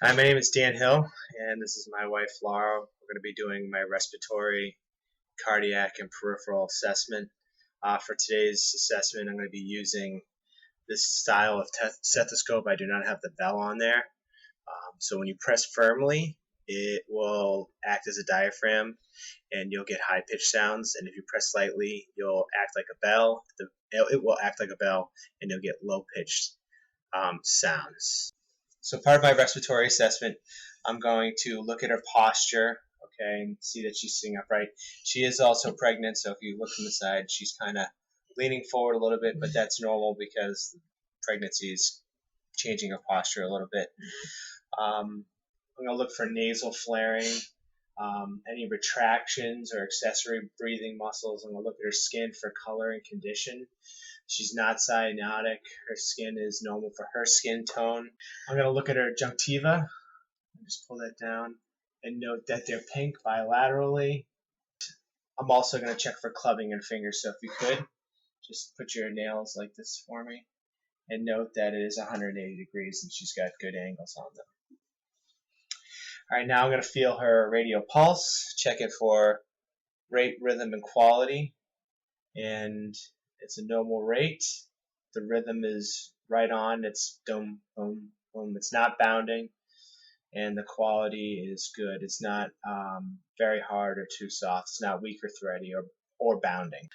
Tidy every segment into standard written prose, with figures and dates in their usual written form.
Hi, my name is Dan Hill, and this is my wife Laura. We're going to be doing my respiratory, cardiac, and peripheral assessment. For today's assessment, I'm going to be using this style of stethoscope. I do not have the bell on there. So when you press firmly, it will act as a diaphragm, and you'll get high-pitched sounds. And if you press lightly, you'll act like a bell. It will act like a bell, and you'll get low-pitched sounds. So part of my respiratory assessment, I'm going to look at her posture, okay, and see that she's sitting upright. She is also pregnant, so if you look from the side, she's kind of leaning forward a little bit, but that's normal because pregnancy is changing her posture a little bit. I'm going to look for nasal flaring, any retractions or accessory breathing muscles. I'm going to look at her skin for color and condition. She's not cyanotic. Her skin is normal for her skin tone. I'm going to look at her junctiva. Just pull that down and note that they're pink bilaterally. I'm also going to check for clubbing in fingers. So if you could, just put your nails like this for me and note that it is 180 degrees and she's got good angles on them. All right, now I'm going to feel her radial pulse, check it for rate, rhythm, and quality. And it's a normal rate. The rhythm is right on. It's dum, boom, boom. It's not bounding. And the quality is good. It's not very hard or too soft. It's not weak or thready or bounding.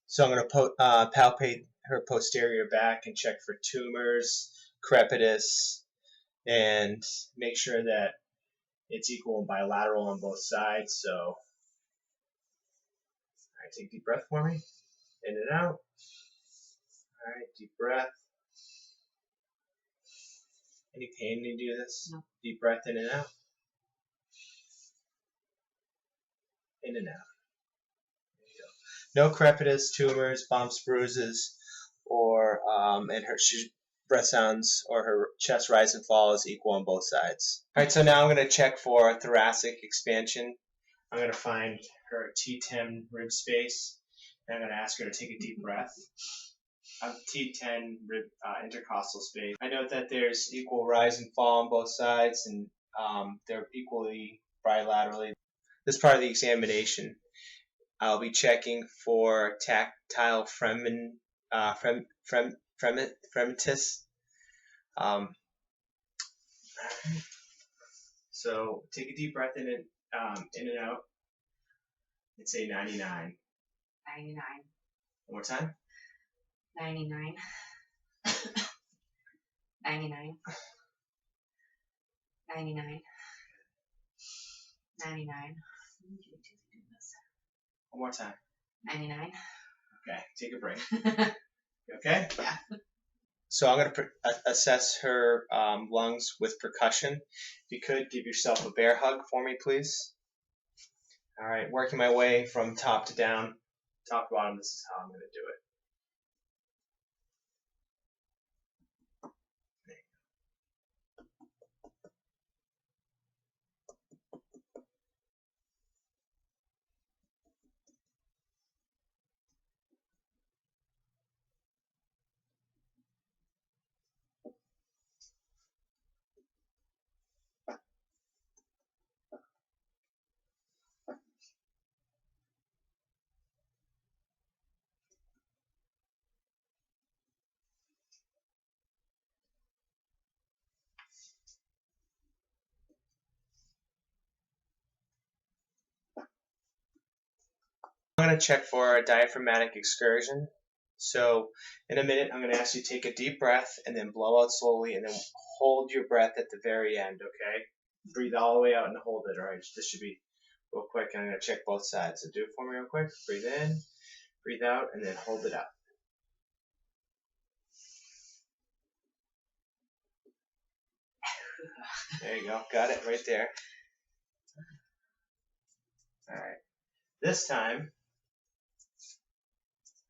So I'm going to palpate her posterior back and check for tumors, crepitus, and make sure that it's equal and bilateral on both sides. So, all right, take a deep breath for me. In and out. All right, deep breath. Any pain when you do this? No. Deep breath in and out. In and out. There you go. No crepitus, tumors, bumps, bruises, or and her breath sounds or her chest rise and fall is equal on both sides. All right, so now I'm going to check for thoracic expansion. I'm going to find her T10 rib space, and I'm going to ask her to take a deep breath. T10 rib intercostal space. I note that there's equal rise and fall on both sides, and they're equally bilaterally. This part of the examination, I'll be checking for tactile fremitus. So take a deep breath in and out, and say 99. 99. One more time. 99. 99. 99. 99. One more time. 99. Okay, take a break. You okay? Yeah. So I'm going to assess her lungs with percussion. If you could, give yourself a bear hug for me, please. All right, working my way from top to down, top to bottom, this is how I'm going to do it. I'm going to check for a diaphragmatic excursion. So in a minute, I'm going to ask you to take a deep breath and then blow out slowly and then hold your breath at the very end, okay? Breathe all the way out and hold it, all right? This should be real quick. I'm going to check both sides. So do it for me real quick. Breathe in, breathe out, and then hold it up. There you go. Got it right there. All right. This time,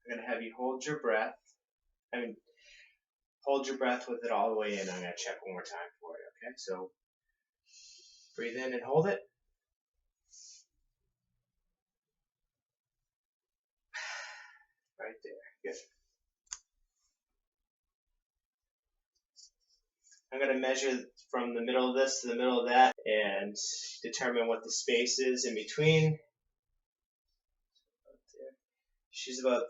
I'm going to have you hold your breath. Hold your breath with it all the way in. I'm going to check one more time for you, okay? So breathe in and hold it. Right there. Good. I'm going to measure from the middle of this to the middle of that and determine what the space is in between. She's about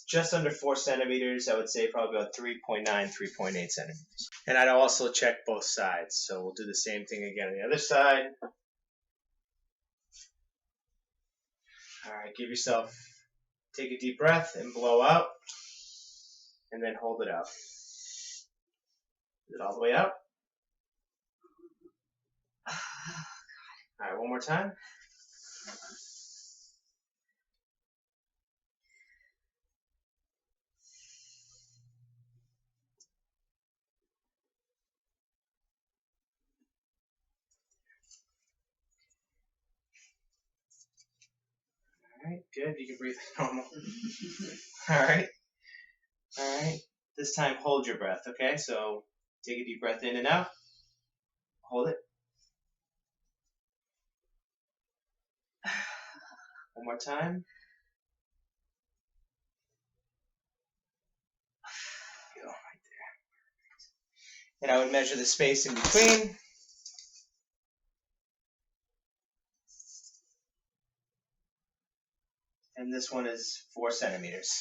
just under 4 centimeters. I would say probably about 3.9, 3.8 centimeters. And I'd also check both sides. So we'll do the same thing again on the other side. All right, take a deep breath and blow out. And then hold it out. Is it all the way out? All right, one more time. All right, good. You can breathe normal. All right. All right. This time, hold your breath, okay? So take a deep breath in and out. Hold it. One more time. Go right there. And I would measure the space in between. And this one is 4 centimeters.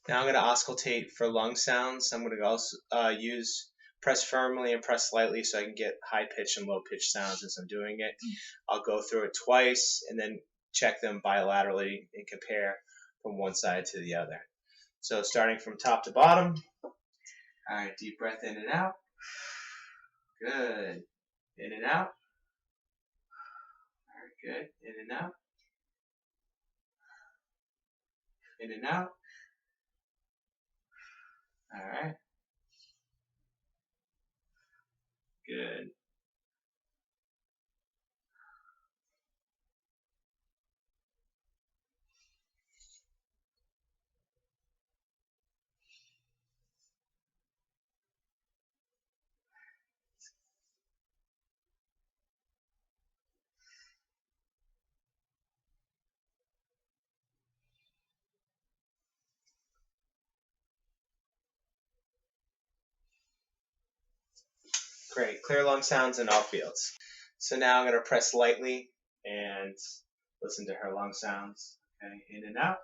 Now I'm going to auscultate for lung sounds. I'm going to also use press firmly and press lightly so I can get high pitch and low pitch sounds as I'm doing it. I'll go through it twice and then check them bilaterally and compare from one side to the other. So starting from top to bottom. All right, deep breath in and out. Good. In and out. All right, good. In and out. In and out. All right. Good. Great. Clear lung sounds in all fields. So now I'm going to press lightly and listen to her lung sounds. Okay, in and out.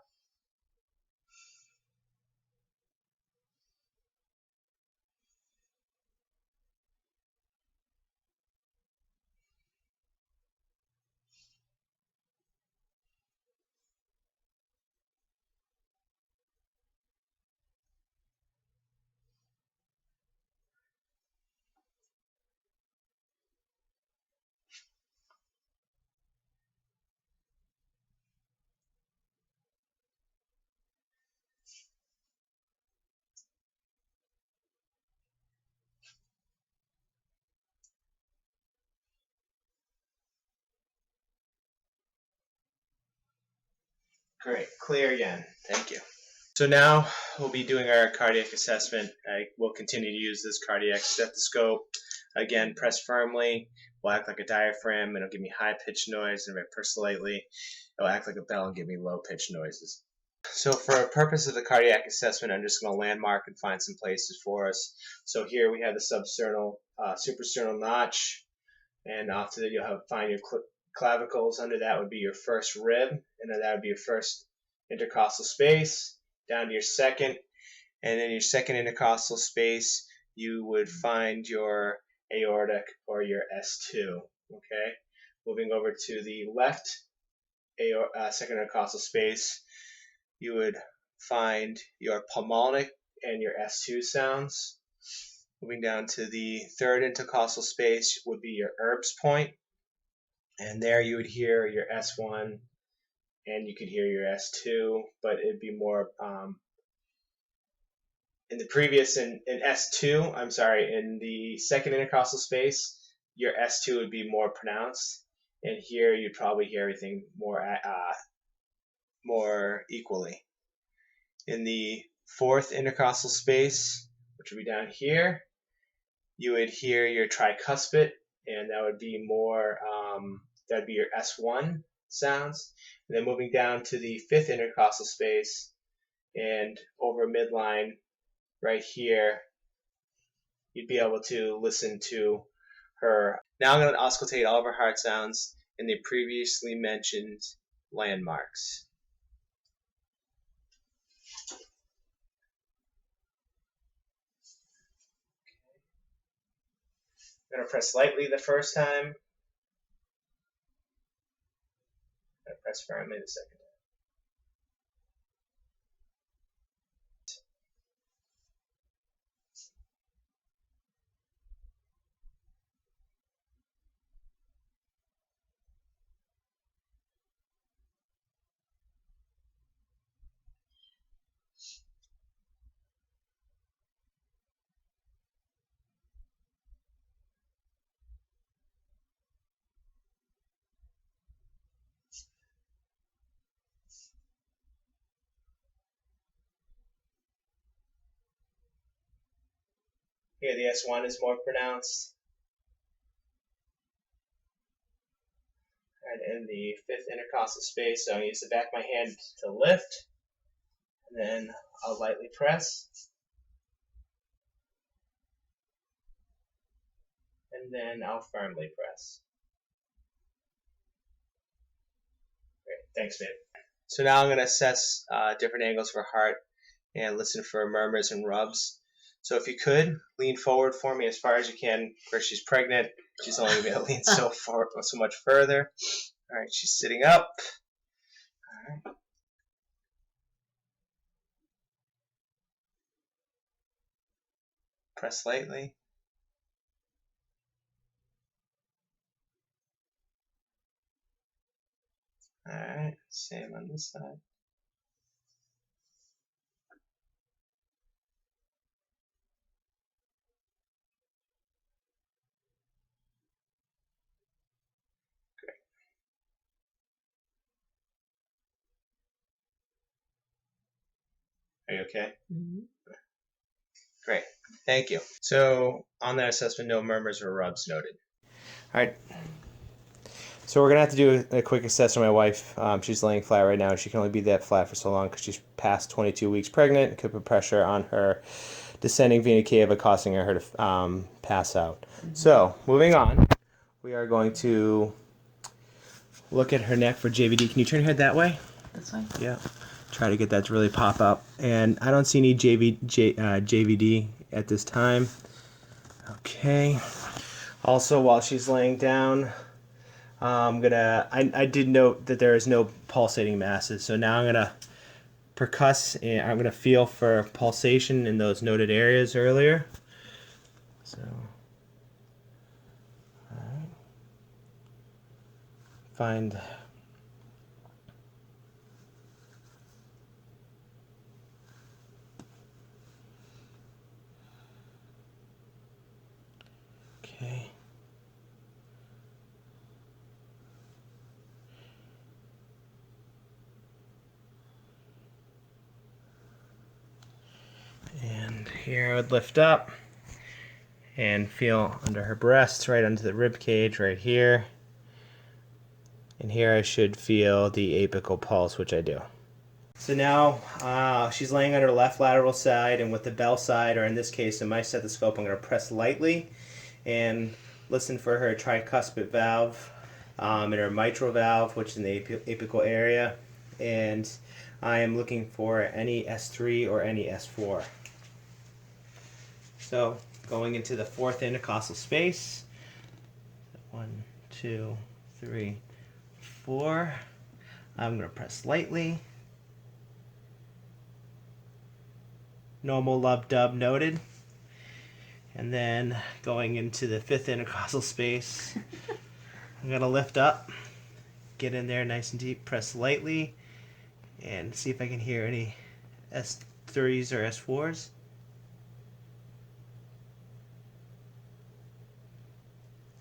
Great. Clear again. Thank you. So now we'll be doing our cardiac assessment. I will continue to use this cardiac stethoscope. Again, press firmly. Will act like a diaphragm. It'll give me high-pitched noise, and if I press lightly, it'll act like a bell and give me low-pitched noises. So for the purpose of the cardiac assessment, I'm just going to landmark and find some places for us. So here we have the substernal, suprasternal notch, and off to the you'll find your clavicles. Under that would be your first rib, and then that would be your first intercostal space. Down to your second, and in your second intercostal space, you would find your aortic or your S2. Okay, moving over to the left second intercostal space, you would find your pulmonic and your S2 sounds. Moving down to the third intercostal space would be your Erb's point, and there you would hear your S1 and you could hear your S2, but it'd be more in the previous in S2, I'm sorry, in the second intercostal space, your S2 would be more pronounced, and here you'd probably hear everything more equally. In the fourth intercostal space, which would be down here, you would hear your tricuspid, and that would be more, that'd be your S1 sounds. And then moving down to the fifth intercostal space, and over midline, right here, you'd be able to listen to her. Now I'm going to auscultate all of her heart sounds in the previously mentioned landmarks. I'm going to press lightly the first time. I'm going to press firmly the second time. Here the S1 is more pronounced. And in the fifth intercostal space, so I use the back of my hand to lift, and then I'll lightly press, and then I'll firmly press. Great, thanks, babe. So now I'm going to assess different angles for heart and listen for murmurs and rubs. So if you could, lean forward for me as far as you can. Of course, she's pregnant. She's only going to be able to lean so much further. All right, she's sitting up. All right. Press lightly. All right, same on this side. Are you okay? Mm-hmm. Great, thank you. So on that assessment, no murmurs or rubs noted. All right. So we're gonna have to do a quick assessment of my wife. She's laying flat right now. She can only be that flat for so long because she's past 22 weeks pregnant. It could put pressure on her descending vena cava, causing her to pass out. Mm-hmm. So moving on, we are going to look at her neck for JVD. Can you turn your head that way? This way? Yeah. Try to get that to really pop up. And I don't see any JVD at this time. Okay. Also, while she's laying down, I did note that there is no pulsating masses. So now I'm gonna percuss and I'm gonna feel for pulsation in those noted areas earlier. So, all right. Find. Okay. And here I would lift up and feel under her breasts, right under the rib cage, right here. And here I should feel the apical pulse, which I do. So now she's laying on her left lateral side, and with the bell side, or in this case in my stethoscope, I'm going to press lightly and listen for her tricuspid valve and her mitral valve, which is in the apical area. And I am looking for any S3 or any S4. So going into the fourth intercostal space. 1, 2, 3, 4. I'm going to press lightly. Normal lub dub noted. And then going into the fifth intercostal space, I'm going to lift up, get in there nice and deep, press lightly, and see if I can hear any S3s or S4s.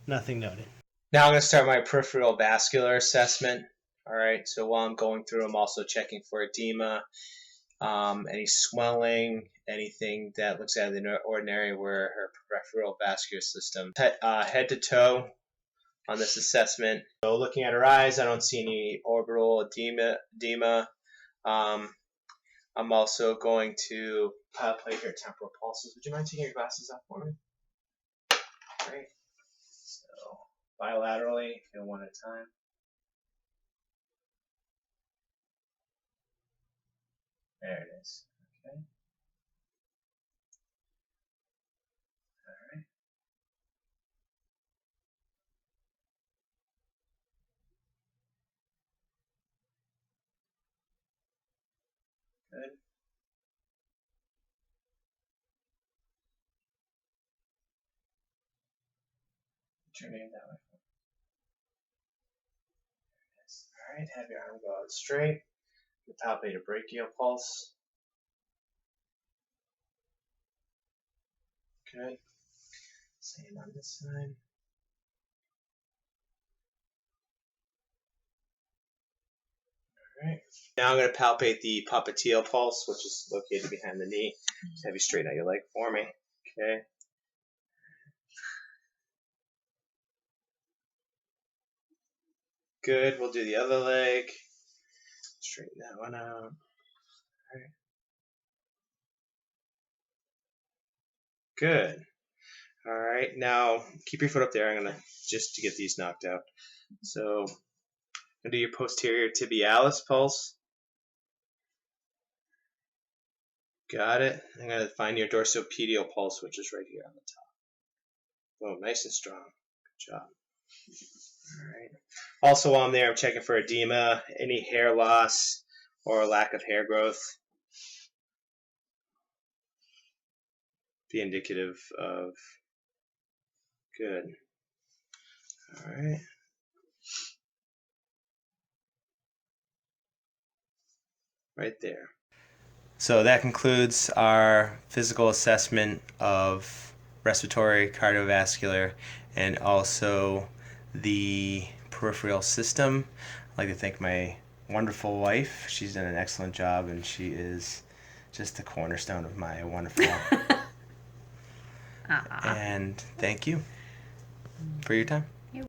Nothing noted. Now I'm going to start my peripheral vascular assessment. All right, so while I'm going through, I'm also checking for edema, any swelling, anything that looks out of the ordinary where her peripheral vascular system. Head to toe on this assessment. So looking at her eyes, I don't see any orbital edema. I'm also going to palpate her temporal pulses. Would you mind taking your glasses off for me? bilaterally, feel one at a time. There it is. Okay. All right. Good. Put your name that way. Yes. All right. Have your arm go out straight. You palpate a brachial pulse. Good. Same on this side. All right. Now I'm going to palpate the popliteal pulse, which is located behind the knee. Just have you straighten out your leg for me. Okay. Good. We'll do the other leg. Straighten that one out. All right. Good. All right. Now keep your foot up there. I'm going to just to get these knocked out. So I'm going to do your posterior tibialis pulse. Got it. I'm going to find your dorsopedial pulse, which is right here on the top. Oh, nice and strong. Good job. All right. Also, while I'm there, I'm checking for edema, any hair loss, or lack of hair growth. Be indicative of good. All right. Right there. So that concludes our physical assessment of respiratory, cardiovascular, and also the peripheral system. I'd like to thank my wonderful wife. She's done an excellent job, and she is just the cornerstone of my wonderful life. And thank you for your time.